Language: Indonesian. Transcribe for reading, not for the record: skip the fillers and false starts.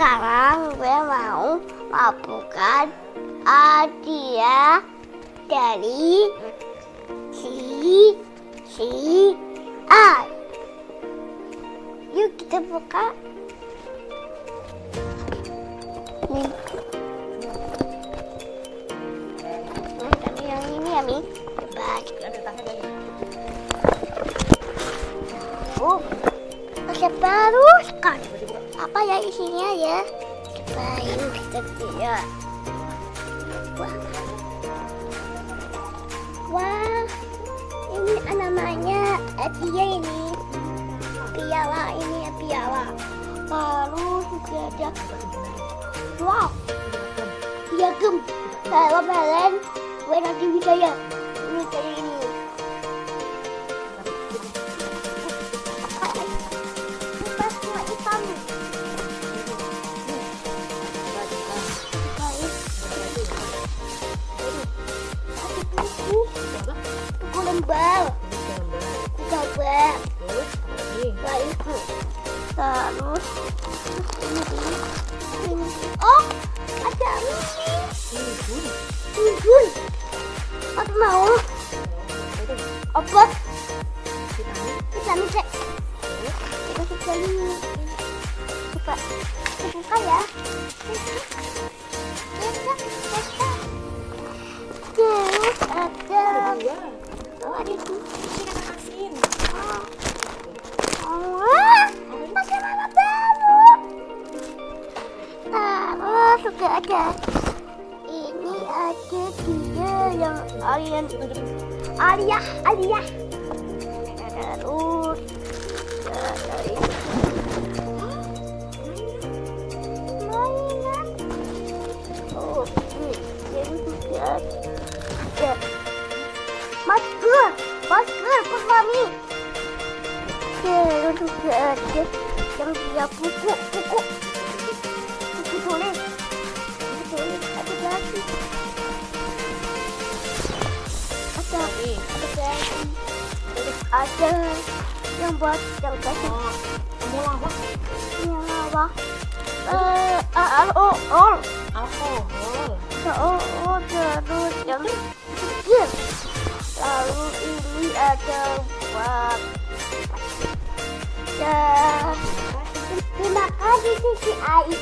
Sekarang gue mau melakukan hadiah dari JCI. Yuk kita buka. Nih. Yang ini ya, Mi. Baik. Oh, pakai baru kan? Apa ya isinya ya? Baik, kita lihat. Wah, ini namanya Hadiah ini. Piala ini ya, piala. Lalu juga ada, wow, piagam. Kalau kalian, gue nanti bisa ya. Ini kayak ini. Warna hitam. Buku lembar. Gambar. Terus ini. Oh, ada ini. Bun. Aku mau. Obat. Vitamin C. Kita sekali. Buka ya. Terus ada. Oh, ada itu. Ada mana baru? Terus juga ada. Ini ada dia yang Hadiah. Terus ada ini. Mainan. Oh, ini juga ada. Masker Mami. Terus juga ada yang dia buku tulis. Ada lagi. Ada yang buat yang kasih lawak. Alkohol. Terus yang kecil. Lalu ini ada buat. Dan terima kasih JCI.